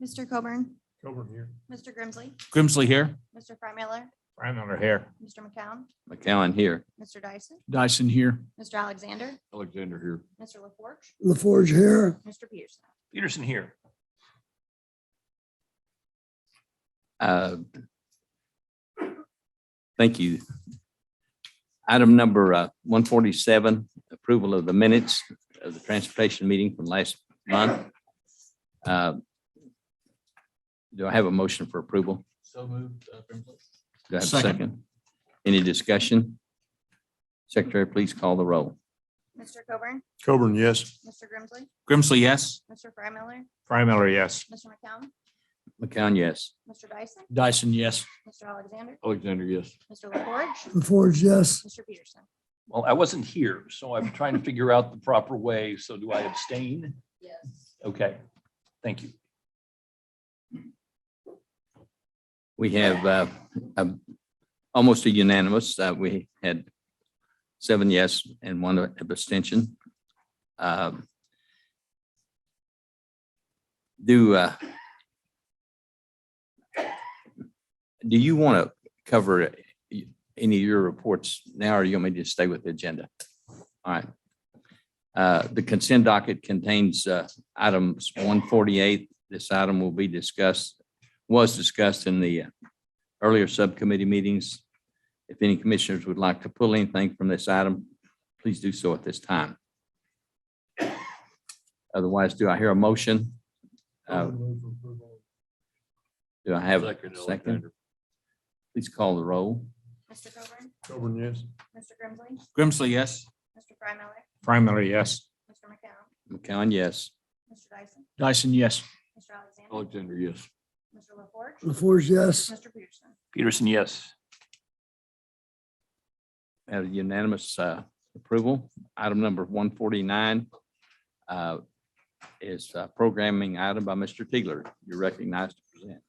Mr. Coburn, Coburn here. Mr. Grimsley, Grimsley here. Mr. Freimiller, Freimiller here. Mr. McCown, McCown here. Mr. Dyson, Dyson here. Mr. Alexander, Alexander here. Mr. LaForge, LaForge here. Mr. Peterson. Peterson here. Thank you. Item number 147, approval of the minutes of the transportation meeting from last month. Do I have a motion for approval? So moved. Do I have a Second. second? Any discussion? Secretary, please call the roll. Mr. Coburn, Coburn, yes. Mr. Grimsley, Grimsley, yes. Mr. Freimiller, Freimiller, yes. Mr. McCown, McCown, yes. Mr. Dyson, Dyson, yes. Mr. Alexander, Alexander, yes. Mr. LaForge, LaForge, yes. Mr. Peterson. Well, I wasn't here, so I'm trying to figure out the proper way. So do I abstain? Yes. Okay, thank you. We have almost a unanimous. We had 7 yes and 1 abstention. Do you want to cover any of your reports now, or you want me to stay with the agenda? All right. The consent docket contains items 148. This item will be was discussed in the earlier subcommittee meetings. If any commissioners would like to pull anything from this item, please do so at this time. Otherwise, do I hear a motion? Do I have a second? Please call the roll. Mr. Coburn, Coburn, yes. Mr. Grimsley, Grimsley, yes. Mr. Freimiller, Freimiller, yes. Mr. McCown, McCown, yes. Mr. Dyson, Dyson, yes. Mr. Alexander, Alexander, yes. Mr. LaForge, LaForge, yes. Mr. Peterson. Peterson, yes. Have unanimous approval. Item number 149 is a programming item by Mr. Teegler. You're recognized to present.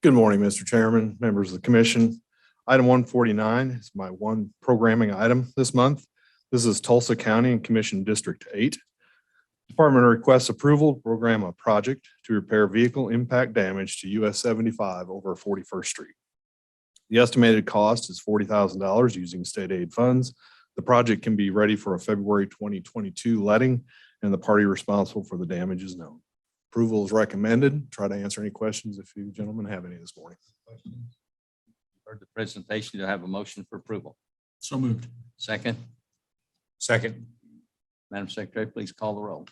Good morning, Mr. Chairman, members of the commission. Item 149 is my one programming item this month. This is Tulsa County and Commission District 8. Department requests approval to program a project to repair vehicle impact damage to US 75 over 41st Street. The estimated cost is $40,000 using state aid funds. The project can be ready for a February 2022 letting, and the party responsible for the damage is known. Approval is recommended. Try to answer any questions if you gentlemen have any this morning. Heard the presentation. Do I have a motion for approval? So moved. Second, Second. Madam Secretary, please call the roll.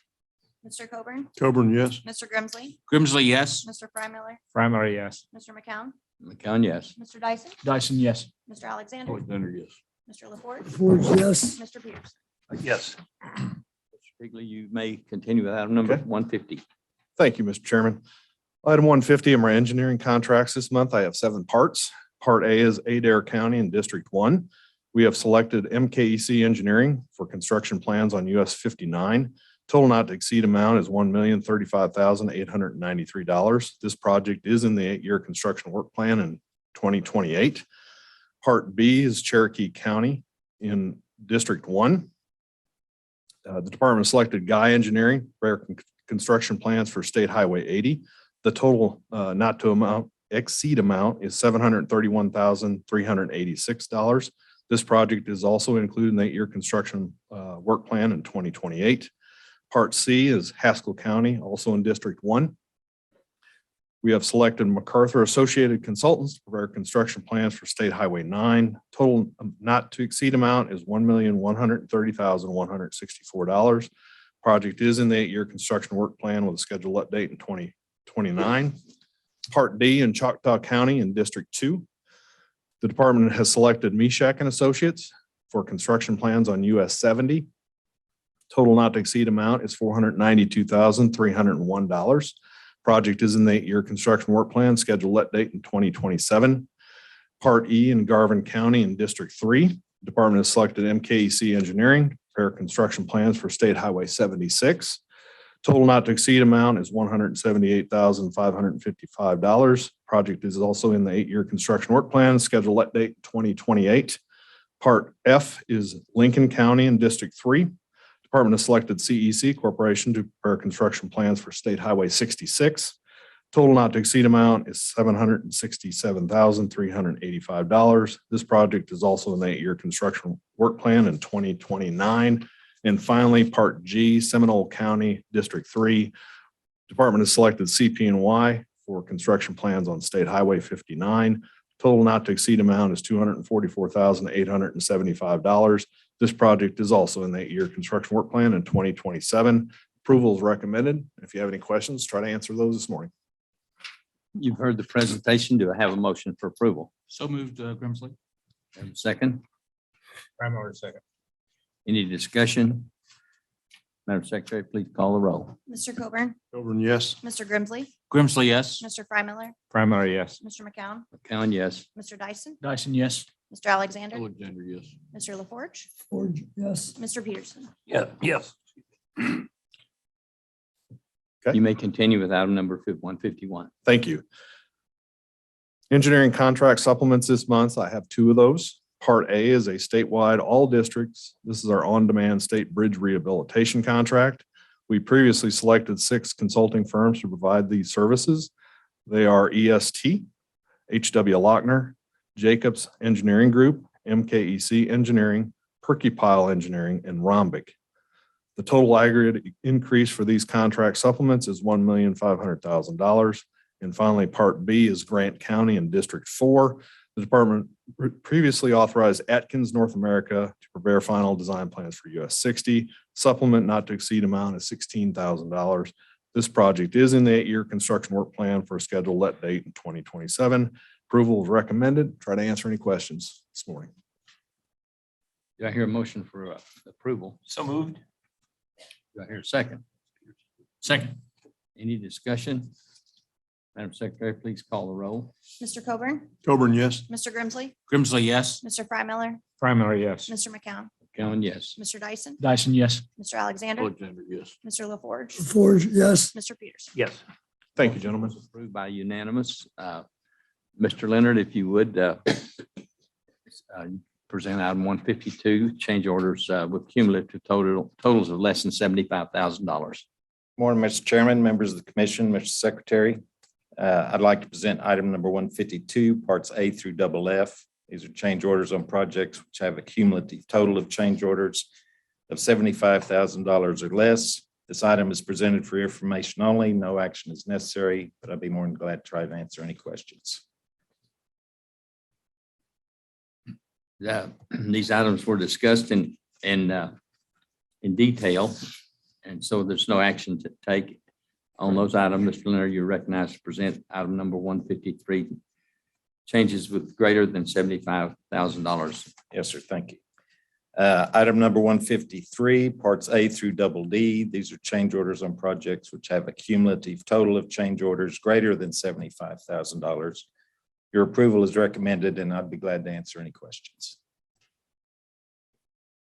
Mr. Coburn, Coburn, yes. Mr. Grimsley, Grimsley, yes. Mr. Freimiller, Freimiller, yes. Mr. McCown, McCown, yes. Mr. Dyson, Dyson, yes. Mr. Alexander, Alexander, yes. Mr. LaForge, LaForge, yes. Mr. Peterson. Yes. Mr. Teegler, you may continue with item number Okay. 150. Thank you, Mr. Chairman. Item 150 of my engineering contracts this month, I have 7 parts. Part A is Adair County in District 1. We have selected MKEC Engineering for construction plans on US 59. Total not to exceed amount is $1,035,893. This project is in the 8-year construction work plan in 2028. Part B is Cherokee County in District 1. The department selected Guy Engineering for construction plans for State Highway 80. The total not to exceed amount is $731,386. This project is also included in the 8-year construction work plan in 2028. Part C is Haskell County, also in District 1. We have selected MacArthur Associated Consultants to prepare construction plans for State Highway 9. Total not to exceed amount is $1,130,164. Project is in the 8-year construction work plan with a scheduled update in 2029. Part D in Choctaw County in District 2. The department has selected Meshach and Associates for construction plans on US 70. Total not to exceed amount is $492,301. Project is in the 8-year construction work plan, scheduled let date in 2027. Part E in Garvin County in District 3. Department has selected MKEC Engineering to prepare construction plans for State Highway 76. Total not to exceed amount is $178,555. Project is also in the 8-year construction work plan, scheduled let date 2028. Part F is Lincoln County in District 3. Department has selected CEC Corporation to prepare construction plans for State Highway 66. Total not to exceed amount is $767,385. This project is also an 8-year construction work plan in 2029. And finally, Part G, Seminole County District 3. Department has selected CP&Y for construction plans on State Highway 59. Total not to exceed amount is $244,875. This project is also an 8-year construction work plan in 2027. Approval is recommended. If you have any questions, try to answer those this morning. You've heard the presentation. Do I have a motion for approval? So moved, Grimsley. Have a second? Primer second. Any discussion? Madam Secretary, please call the roll. Mr. Coburn, Coburn, yes. Mr. Grimsley, Grimsley, yes. Mr. Freimiller, Primer, yes. Mr. McCown, McCown, yes. Mr. Dyson, Dyson, yes. Mr. Alexander, Alexander, yes. Mr. LaForge, Forge, yes. Mr. Peterson. Yeah, yes. Okay. You may continue with item number 151. Thank you. Engineering contract supplements this month. I have 2 of those. Part A is a statewide all districts. This is our on-demand state bridge rehabilitation contract. We previously selected 6 consulting firms to provide these services. They are EST, H.W. Lochner, Jacobs Engineering Group, MKEC Engineering, Perkypile Engineering, and Rombic. The total aggregate increase for these contract supplements is $1,500,000. And finally, Part B is Grant County and District 4. The department previously authorized Atkins North America to prepare final design plans for US 60. Supplement not to exceed amount is $16,000. This project is in the 8-year construction work plan for a scheduled let date in 2027. Approval is recommended. Try to answer any questions this morning. Do I hear a motion for approval? So moved. Do I hear a second? Second. Any discussion? Madam Secretary, please call the roll. Mr. Coburn, Coburn, yes. Mr. Grimsley, Grimsley, yes. Mr. Freimiller, Primer, yes. Mr. McCown, McCown, yes. Mr. Dyson, Dyson, yes. Mr. Alexander, Alexander, yes. Mr. LaForge, Forge, yes. Mr. Peterson. Yes. Thank you, gentlemen. Approved by unanimous. Mr. Leonard, if you would present item 152, change orders with cumulative totals of less than $75,000. Morning, Mr. Chairman, members of the commission, Mr. Secretary. I'd like to present item number 152, parts A through double F. These are change orders on projects which have a cumulative total of change orders of $75,000 or less. This item is presented for information only. No action is necessary, but I'd be more than glad to try to answer any questions. These items were discussed in detail, and so there's no action to take on those items. Mr. Leonard, you're recognized to present item number 153, changes with greater than $75,000. Yes, sir. Thank you. Item number 153, parts A through double D. These are change orders on projects which have a cumulative total of change orders greater than $75,000. Your approval is recommended, and I'd be glad to answer any questions.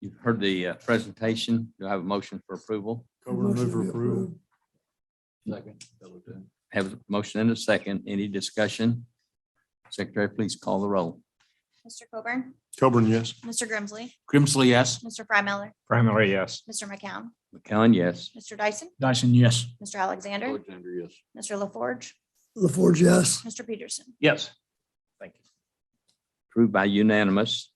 You've heard the presentation. Do I have a motion for approval? Coburn, move for approval. Second. Have a motion and a second. Any discussion? Secretary, please call the roll. Mr. Coburn, Coburn, yes. Mr. Grimsley, Grimsley, yes. Mr. Freimiller, Primer, yes. Mr. McCown, McCown, yes. Mr. Dyson, Dyson, yes. Mr. Alexander, Alexander, yes. Mr. LaForge, LaForge, yes. Mr. Peterson. Yes. Thank you. Approved by unanimous.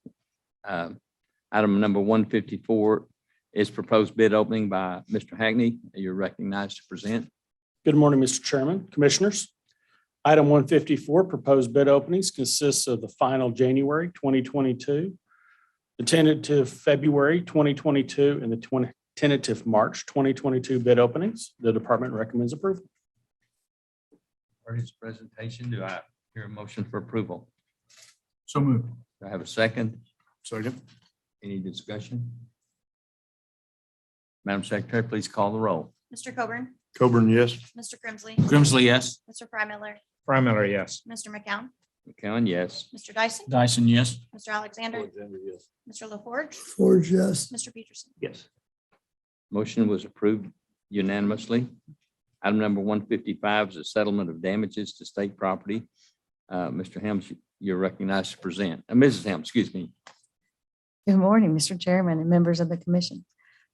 Item number 154 is proposed bid opening by Mr. Hackney. You're recognized to present. Good morning, Mr. Chairman, Commissioners. Item 154, proposed bid openings consists of the final January 2022, the tentative February 2022, and the tentative March 2022 bid openings. The department recommends approval. For his presentation, do I hear a motion for approval? So moved. Do I have a second? Second. Any discussion? Madam Secretary, please call the roll. Mr. Coburn, Coburn, yes. Mr. Grimsley, Grimsley, yes. Mr. Freimiller, Primer, yes. Mr. McCown, McCown, yes. Mr. Dyson, Dyson, yes. Mr. Alexander, Alexander, yes. Mr. LaForge, Forge, yes. Mr. Peterson. Yes. Motion was approved unanimously. Item number 155 is a settlement of damages to state property. Mr. Helms, you're recognized to present. Mrs. Helms, excuse me. Good morning, Mr. Chairman and members of the commission.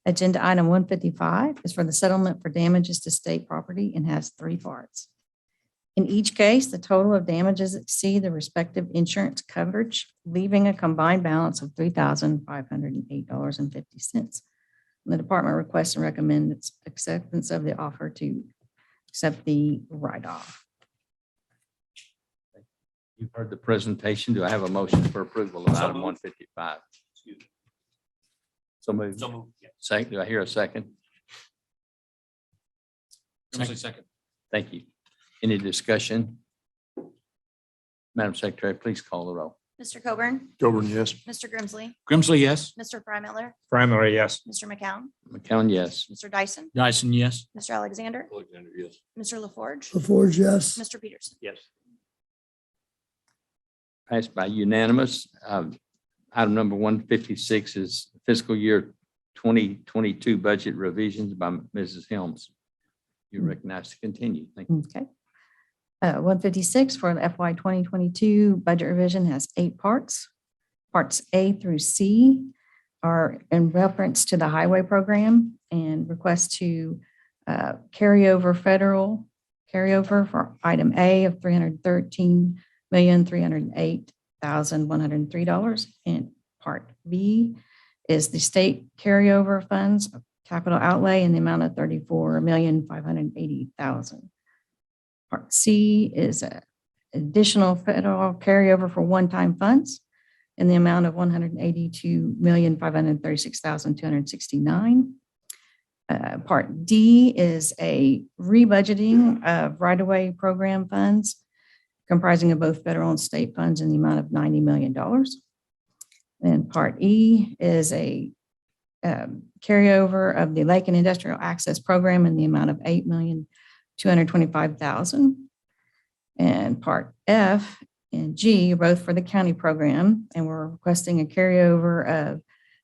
Agenda item 155 is for the settlement for damages to state property and has 3 parts. In each case, the total of damages exceed the respective insurance coverage, leaving a combined balance of $3,508.50. The department requests and recommends acceptance of the offer to accept the write-off. You've heard the presentation. Do I have a motion for approval of item 155? So moved. So moved. Yeah. Second, do I hear a second? Second. Thank you. Any discussion? Madam Secretary, please call the roll. Mr. Coburn, Coburn, yes. Mr. Grimsley, Grimsley, yes. Mr. Frymiller, Frymiller, yes. Mr. McCown, McCown, yes. Mr. Dyson, Dyson, yes. Mr. Alexander, Alexander, yes. Mr. LaForge, LaForge, yes. Mr. Peterson. Yes. Passed by unanimous. Item number 156 is fiscal year 2022 budget revisions by Mrs. Helms. You're recognized to continue. Thank you. Okay. 156 for the FY 2022 budget revision has 8 parts. Parts A through C are in reference to the highway program and request to carry over federal carryover for item A of $313,308,103. And part B is the state carryover funds of capital outlay in the amount of $34,580,000. Part C is additional federal carryover for one-time funds in the amount of $182,536,269. Part D is a rebudgeting of right-of-way program funds comprising of both federal and state funds in the amount of $90 million. And Part E is a carryover of the Lake and Industrial Access Program in the amount of $8,225,000. And Part F and G are both for the county program, and we're requesting a carryover of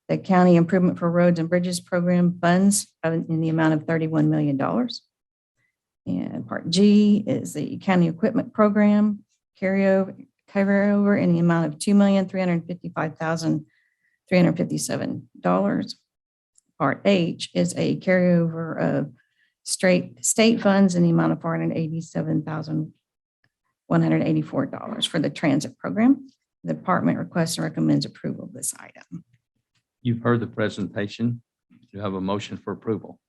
the County Improvement for Roads and Bridges Program funds in the amount of $31 million. And Part G is the County Equipment Program carryover in the amount of $2,355,357. Part H is a carryover of state funds in the amount of $487,184 for the transit program. The department requests and recommends approval of this item. You've heard the presentation. Do you have a motion for approval?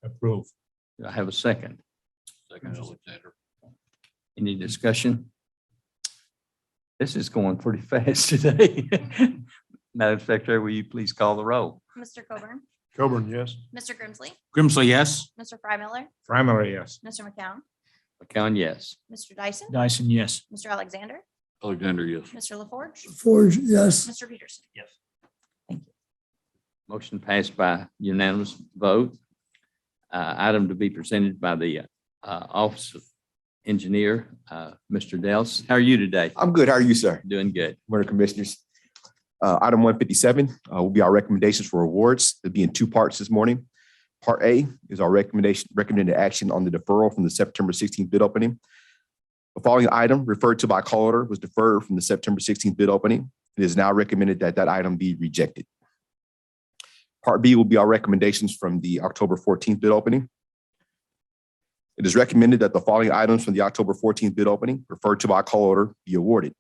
Approve. Do I have a second? Second, Alexander. Any discussion? This is going pretty fast today. Madam Secretary, will you please call the roll? Mr. Coburn, Coburn, yes. Mr. Grimsley, Grimsley, yes. Mr. Frymiller, Frymiller, yes. Mr. McCown, McCown, yes. Mr. Dyson, Dyson, yes. Mr. Alexander, Alexander, yes. Mr. LaForge, LaForge, yes. Mr. Peterson. Yes. Motion passed by unanimous vote. Item to be presented by the Office of Engineer, Mr. Dels. How are you today? I'm good. How are you, sir? Doing good. Board of Commissioners. Item 157 will be our recommendations for awards. It'll be in 2 parts this morning. Part A is our recommended action on the deferral from the September 16th bid opening. The following item referred to by call order was deferred from the September 16th bid opening. It is now recommended that that item be rejected. Part B will be our recommendations from the October 14th bid opening. It is recommended that the following items from the October 14th bid opening referred to by call order be awarded.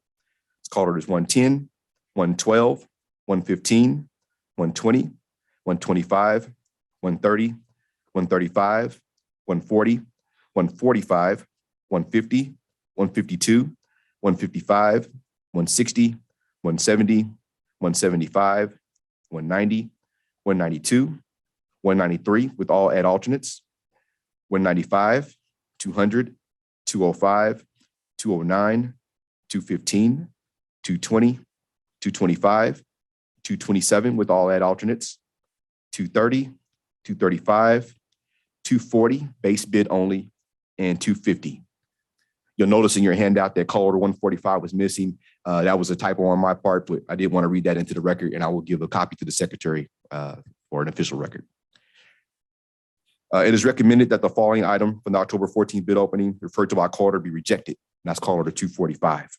It's call orders 110, 112, 115, 120, 125, 130, 135, 140, 145, 150, 152, 155, 160, 170, 175, 190, 192, 193 with all add alternates, 195, 200, 205, 209, 215, 220, 225, 227 with all add alternates, 230, 235, 240 base bid only, and 250. You'll notice in your handout that call order 145 was missing. That was a typo on my part, but I did want to read that into the record, and I will give a copy to the secretary for an official record. It is recommended that the following item from the October 14th bid opening referred to by call order be rejected, and that's call order 245.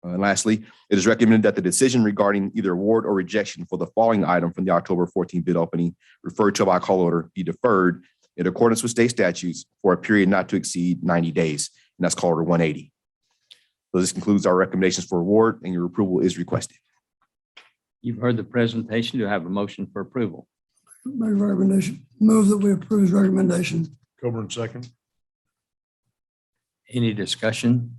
And lastly, it is recommended that the decision regarding either award or rejection for the following item from the October 14th bid opening referred to by call order be deferred in accordance with state statutes for a period not to exceed 90 days, and that's call order 180. So this concludes our recommendations for award, and your approval is requested. You've heard the presentation. Do I have a motion for approval? Make a recommendation. Move that we approve his recommendation. Coburn, second. Any discussion?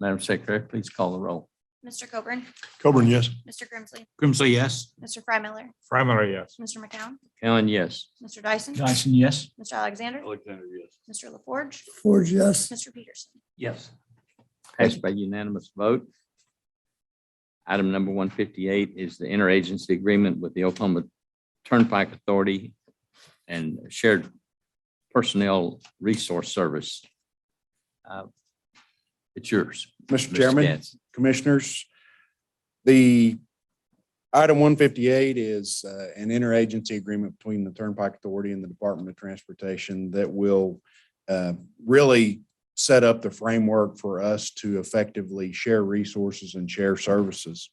Madam Secretary, please call the roll. Mr. Coburn, Coburn, yes. Mr. Grimsley, Grimsley, yes. Mr. Freimiller, Frymiller, yes. Mr. McCown, Kellen, yes. Mr. Dyson, Dyson, yes. Mr. Alexander, Alexander, yes. Mr. LaForge, Forge, yes. Mr. Peterson. Yes. Passed by unanimous vote. Item number 158 is the interagency agreement with the Oklahoma Turnpike Authority and Shared Personnel Resource Service. It's yours. Mr. Mr. Chairman, Gadsden. Commissioners, the item 158 is an interagency agreement between the Turnpike Authority and the Department of Transportation that will really set up the framework for us to effectively share resources and share services.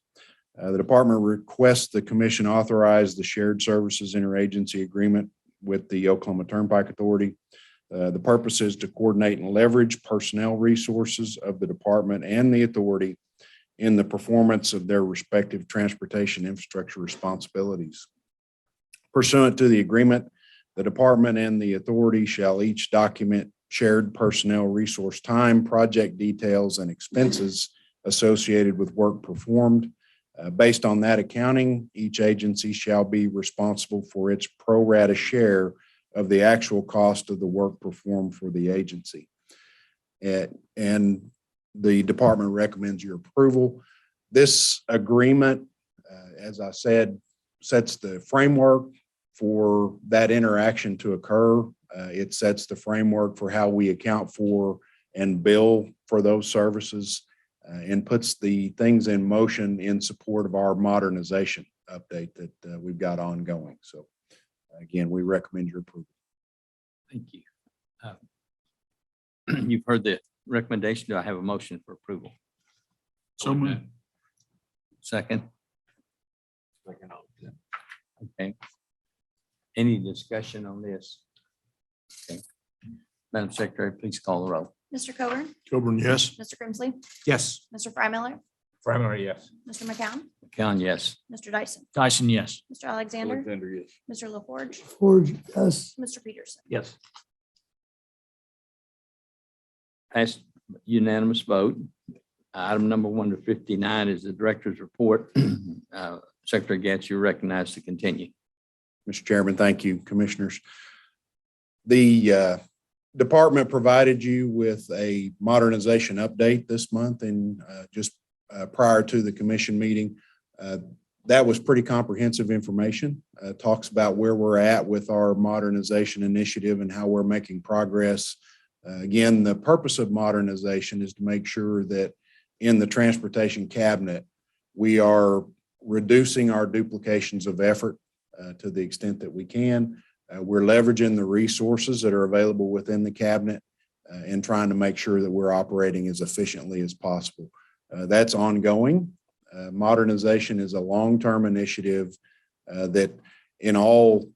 The department requests the commission authorize the shared services interagency agreement with the Oklahoma Turnpike Authority. The purpose is to coordinate and leverage personnel resources of the department and the authority in the performance of their respective transportation infrastructure responsibilities. Pursuant to the agreement, the department and the authority shall each document shared personnel resource time, project details, and expenses associated with work performed. Based on that accounting, each agency shall be responsible for its pro rata share of the actual cost of the work performed for the agency. And the department recommends your approval. This agreement, as I said, sets the framework for that interaction to occur. It sets the framework for how we account for and bill for those services and puts the things in motion in support of our modernization update that we've got ongoing. So again, we recommend your approval. Thank you. You've heard the recommendation. Do I have a motion for approval? So moved. Second? Okay. Any discussion on this? Okay. Madam Secretary, please call the roll. Mr. Coburn, Coburn, yes. Mr. Grimsley, Yes. Mr. Freimiller, Frymiller, yes. Mr. McCown, Kellen, yes. Mr. Dyson, Dyson, yes. Mr. Alexander, Alexander, yes. Mr. LaForge, Forge, yes. Mr. Peterson. Yes. Passed unanimous vote. Item number 159 is the director's report. Secretary Gatz, you're recognized to continue. Mr. Chairman, thank you, commissioners. The department provided you with a modernization update this month and just prior to the commission meeting. That was pretty comprehensive information. Talks about where we're at with our modernization initiative and how we're making progress. Again, the purpose of modernization is to make sure that in the transportation cabinet, we are reducing our duplications of effort to the extent that we can. We're leveraging the resources that are available within the cabinet and trying to make sure that we're operating as efficiently as possible. That's ongoing. Modernization is a long-term initiative that in all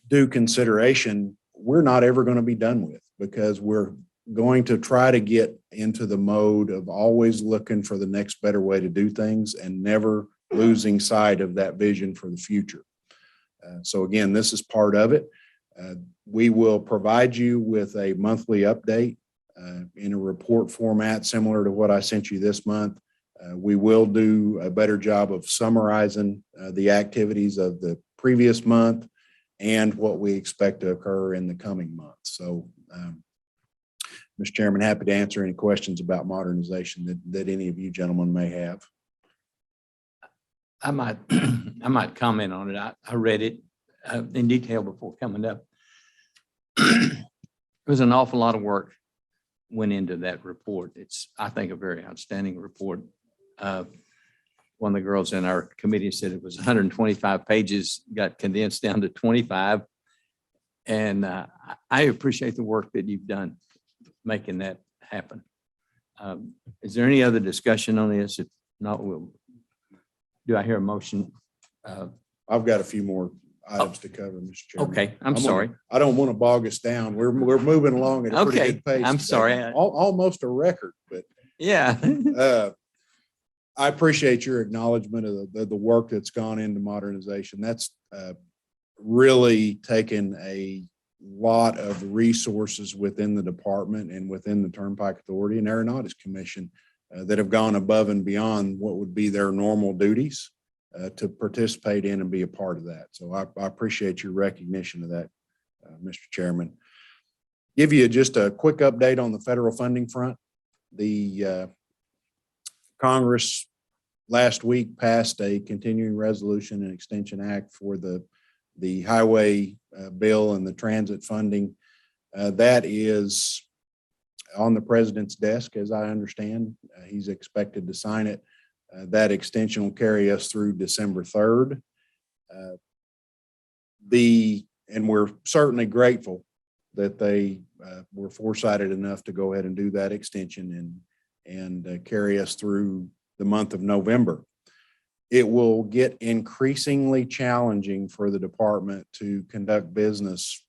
due consideration, we're not ever going to be done with because we're going to try to get into the mode of always looking for the next better way to do things and never losing sight of that vision for the future. So again, this is part of it. We will provide you with a monthly update in a report format similar to what I sent you this month. We will do a better job of summarizing the activities of the previous month and what we expect to occur in the coming months. So, Mr. Chairman, happy to answer any questions about modernization that any of you gentlemen may have. I might comment on it. I read it in detail before coming up. There was an awful lot of work went into that report. It's, I think, a very outstanding report. One of the girls in our committee said it was 125 pages, got condensed down to 25. And I appreciate the work that you've done making that happen. Is there any other discussion on this? If not, do I hear a motion? I've got a few more items to cover, Mr. Chairman. Okay, I'm gonna- sorry. I don't want to bog us down. We're moving along at a pretty Okay, good pace. I'm today. sorry. Almost a record, but Yeah. I appreciate your acknowledgement of the work that's gone into modernization. That's really taken a lot of resources within the department and within the Turnpike Authority and Aeronautics Commission that have gone above and beyond what would be their normal duties to participate in and be a part of that. So I appreciate your recognition of that, Mr. Chairman. Give you just a quick update on the federal funding front. The Congress last week passed a continuing resolution and extension act for the highway bill and the transit funding. That is on the president's desk, as I understand. He's expected to sign it. That extension will carry us through December 3rd. And we're certainly grateful that they were foresighted enough to go ahead and do that extension and carry us through the month of November. It will get increasingly challenging for the department to conduct business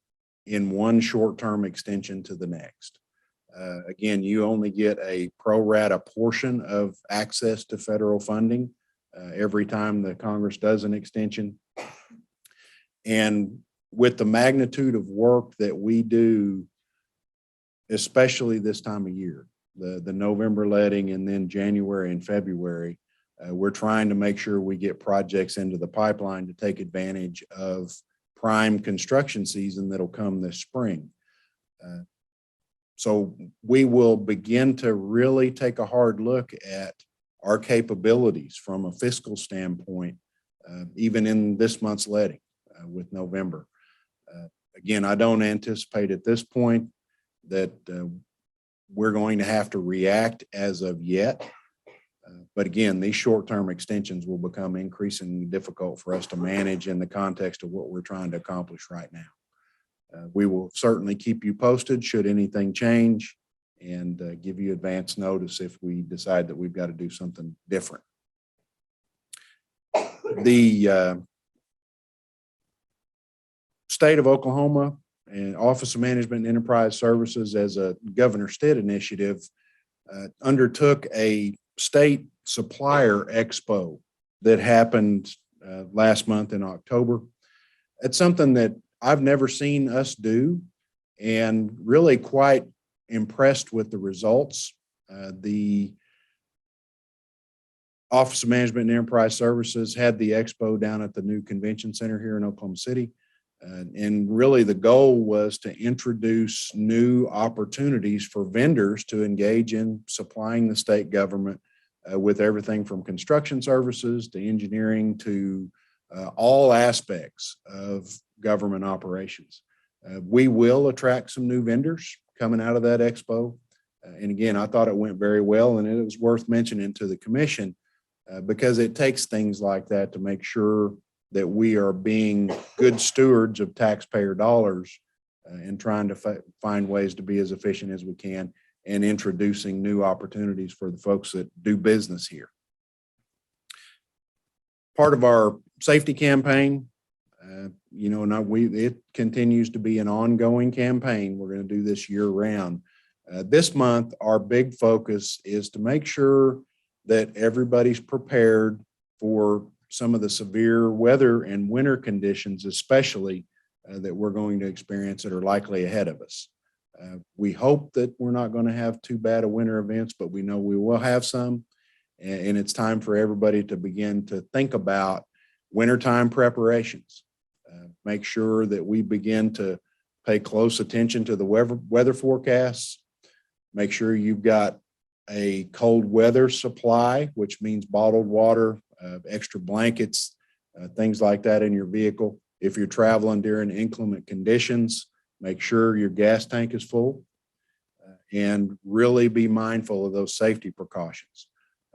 in one short-term extension to the next. Again, you only get a pro rata portion of access to federal funding every time the Congress does an extension. And with the magnitude of work that we do, especially this time of year, the November letting and then January and February, we're trying to make sure we get projects into the pipeline to take advantage of prime construction season that'll come this spring. So we will begin to really take a hard look at our capabilities from a fiscal standpoint, even in this month's letting with November. Again, I don't anticipate at this point that we're going to have to react as of yet. But again, these short-term extensions will become increasingly difficult for us to manage in the context of what we're trying to accomplish right now. We will certainly keep you posted should anything change and give you advance notice if we decide that we've got to do something different. The state of Oklahoma and Office of Management and Enterprise Services, as a Governor Stitt initiative, undertook a state supplier expo that happened last month in October. It's something that I've never seen us do and really quite impressed with the results. The Office of Management and Enterprise Services had the expo down at the new convention center here in Oklahoma City. And really the goal was to introduce new opportunities for vendors to engage in supplying the state government with everything from construction services to engineering to all aspects of government operations. We will attract some new vendors coming out of that expo. And again, I thought it went very well, and it was worth mentioning to the commission because it takes things like that to make sure that we are being good stewards of taxpayer dollars and trying to find ways to be as efficient as we can and introducing new opportunities for the folks that do business here. Part of our safety campaign, it continues to be an ongoing campaign. We're going to do this year round. This month, our big focus is to make sure that everybody's prepared for some of the severe weather and winter conditions, especially that we're going to experience that are likely ahead of us. We hope that we're not going to have too bad of winter events, but we know we will have some. And it's time for everybody to begin to think about wintertime preparations. Make sure that we begin to pay close attention to the weather forecasts. Make sure you've got a cold weather supply, which means bottled water, extra blankets, things like that in your vehicle. If you're traveling during inclement conditions, make sure your gas tank is full and really be mindful of those safety precautions.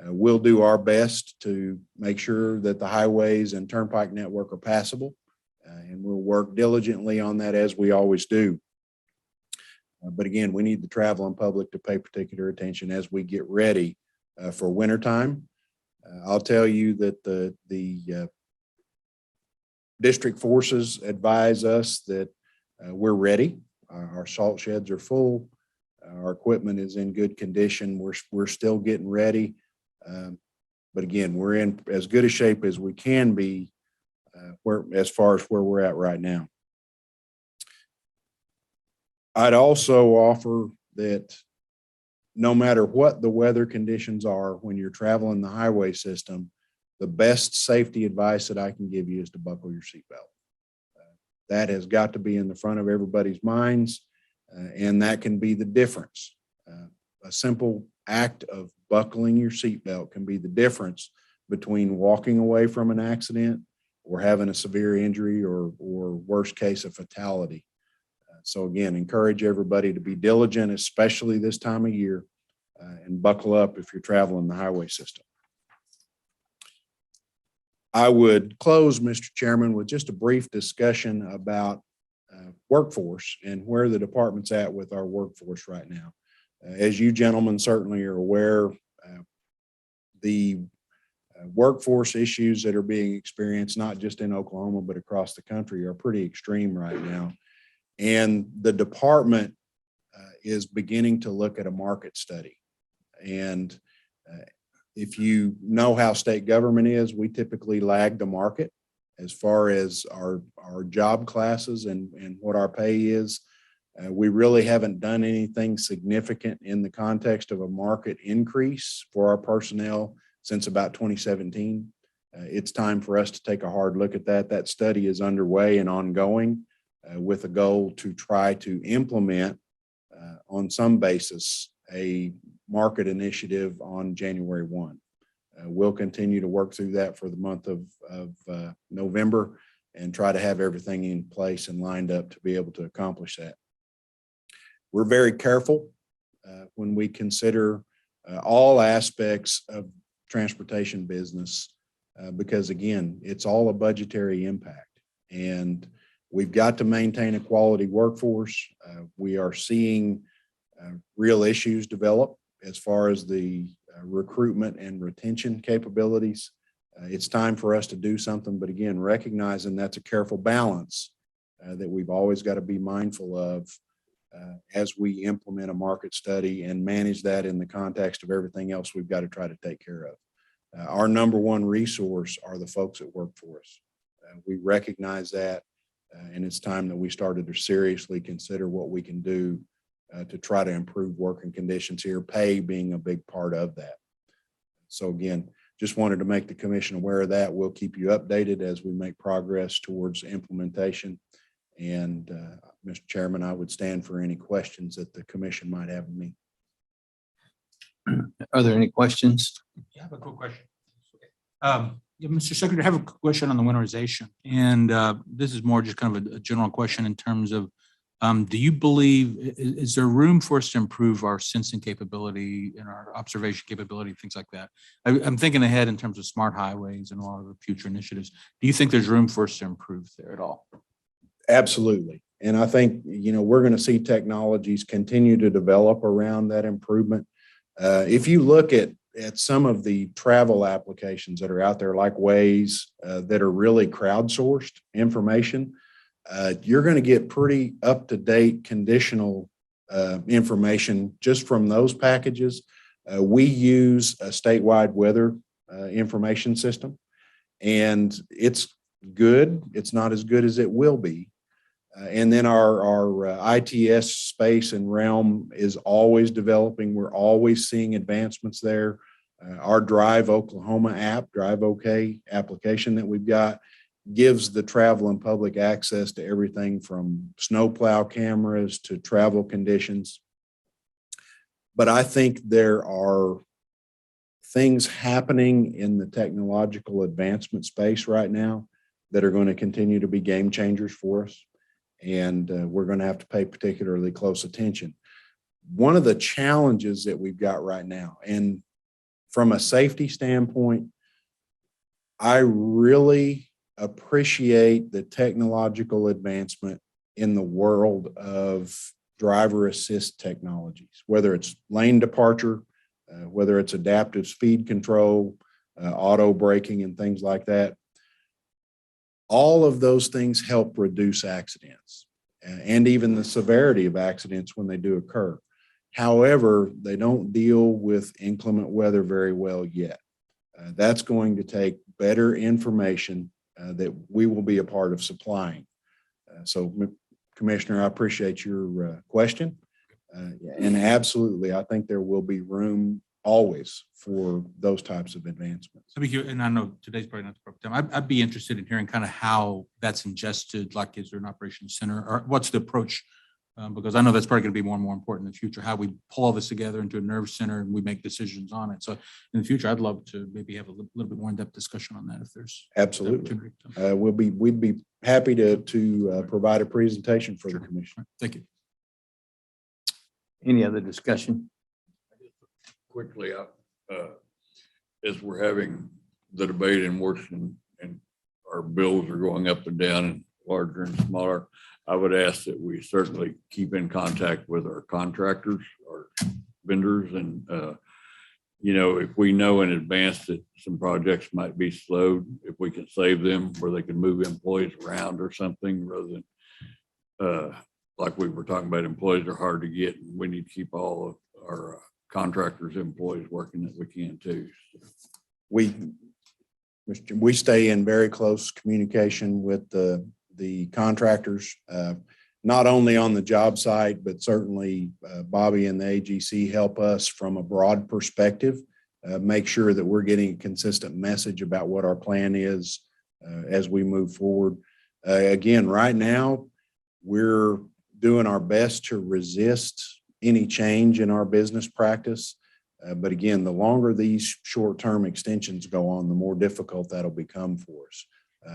We'll do our best to make sure that the highways and turnpike network are passable, and we'll work diligently on that as we always do. But again, we need the traveling public to pay particular attention as we get ready for wintertime. I'll tell you that the District forces advise us that we're ready. Our salt sheds are full. Our equipment is in good condition. We're still getting ready. But again, we're in as good a shape as we can be as far as where we're at right now. I'd also offer that no matter what the weather conditions are, when you're traveling the highway system, the best safety advice that I can give you is to buckle your seatbelt. That has got to be in the front of everybody's minds, and that can be the difference. A simple act of buckling your seatbelt can be the difference between walking away from an accident or having a severe injury or worst case, a fatality. So again, encourage everybody to be diligent, especially this time of year, and buckle up if you're traveling the highway system. I would close, Mr. Chairman, with just a brief discussion about workforce and where the department's at with our workforce right now. As you gentlemen certainly are aware, the workforce issues that are being experienced, not just in Oklahoma, but across the country, are pretty extreme right now. And the department is beginning to look at a market study. And if you know how state government is, we typically lag the market as far as our job classes and what our pay is. We really haven't done anything significant in the context of a market increase for our personnel since about 2017. It's time for us to take a hard look at that. That study is underway and ongoing with a goal to try to implement on some basis a market initiative on January 1. We'll continue to work through that for the month of November and try to have everything in place and lined up to be able to accomplish that. We're very careful when we consider all aspects of transportation business because again, it's all a budgetary impact and we've got to maintain a quality workforce. We are seeing real issues develop as far as the recruitment and retention capabilities. It's time for us to do something, but again, recognizing that's a careful balance that we've always got to be mindful of as we implement a market study and manage that in the context of everything else we've got to try to take care of. Our number one resource are the folks that work for us. We recognize that, and it's time that we started to seriously consider what we can do to try to improve working conditions here, pay being a big part of that. So again, just wanted to make the commission aware of that. We'll keep you updated as we make progress towards implementation. And Mr. Chairman, I would stand for any questions that the commission might have of me. Are there any questions? I have a quick question. Yeah, Mr. Secretary, I have a question on the winterization. And this is more just kind of a general question in terms of, do you believe, is there room for us to improve our sensing capability and our observation capability, things like that? I'm thinking ahead in terms of smart highways and a lot of the future initiatives. Do you think there's room for us to improve there at all? Absolutely. And I think, we're going to see technologies continue to develop around that improvement. If you look at some of the travel applications that are out there, like Waze, that are really crowdsourced information, you're going to get pretty up-to-date conditional information just from those packages. We use a statewide weather information system, and it's good. It's not as good as it will be. And then our ITS space and realm is always developing. We're always seeing advancements there. Our Drive Oklahoma app, Drive OK application that we've got, gives the travel and public access to everything from snowplow cameras to travel conditions. But I think there are things happening in the technological advancement space right now that are going to continue to be game changers for us. And we're going to have to pay particularly close attention. One of the challenges that we've got right now, and from a safety standpoint, I really appreciate the technological advancement in the world of driver assist technologies, whether it's lane departure, whether it's adaptive speed control, auto braking and things like that. All of those things help reduce accidents and even the severity of accidents when they do occur. However, they don't deal with inclement weather very well yet. That's going to take better information that we will be a part of supplying. So, Commissioner, I appreciate your question. And absolutely, I think there will be room always for those types of advancements. And I know today's probably not the proper time. I'd be interested in hearing kind of how that's ingested, like is there an operations center or what's the approach? Because I know that's probably going to be more and more important in the future, how we pull all this together into a nerve center and we make decisions on it. So in the future, I'd love to maybe have a little bit more in-depth discussion on that if there's. Absolutely. opportunity. We'd be happy to provide a presentation for the commission. Thank you. Any other discussion? Quickly, as we're having the debate in Washington and our bills are going up and down and larger and smaller, I would ask that we certainly keep in contact with our contractors, our vendors, and if we know in advance that some projects might be slowed, if we can save them where they can move employees around or something rather than like we were talking about, employees are hard to get. And we need to keep all of our contractors' employees working that we can too. We stay in very close communication with the contractors, not only on the job site, but certainly Bobby and the AGC help us from a broad perspective, make sure that we're getting a consistent message about what our plan is as we move forward. Again, right now, we're doing our best to resist any change in our business practice. But again, the longer these short-term extensions go on, the more difficult that'll become for us.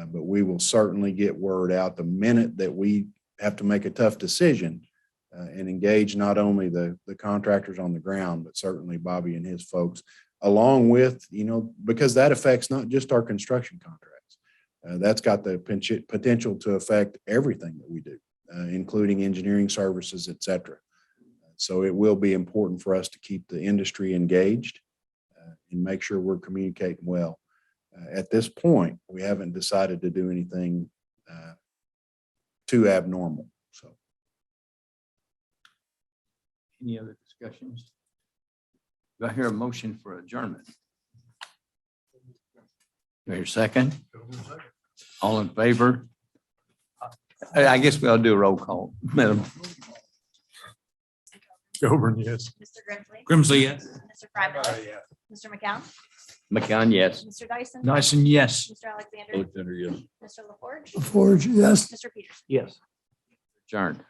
But we will certainly get word out the minute that we have to make a tough decision and engage not only the contractors on the ground, but certainly Bobby and his folks, along with, because that affects not just our construction contracts. That's got the potential to affect everything that we do, including engineering services, et cetera. So it will be important for us to keep the industry engaged and make sure we're communicating well. At this point, we haven't decided to do anything too abnormal. So, Any other discussions? Do I hear a motion for adjournment? Do I hear a second? All in favor? I guess we'll do a roll call, Madam. Goburn, yes. Mr. Grimsley. Grimsley, yes. Mr. Frymark. Mr. McCown. McCann, yes. Mr. Dyson. Dyson, yes. Mr. Alexander. Alexander, yes. Mr. LaForge. Forge, yes. Mr. Peterson. Yes. Adjourned.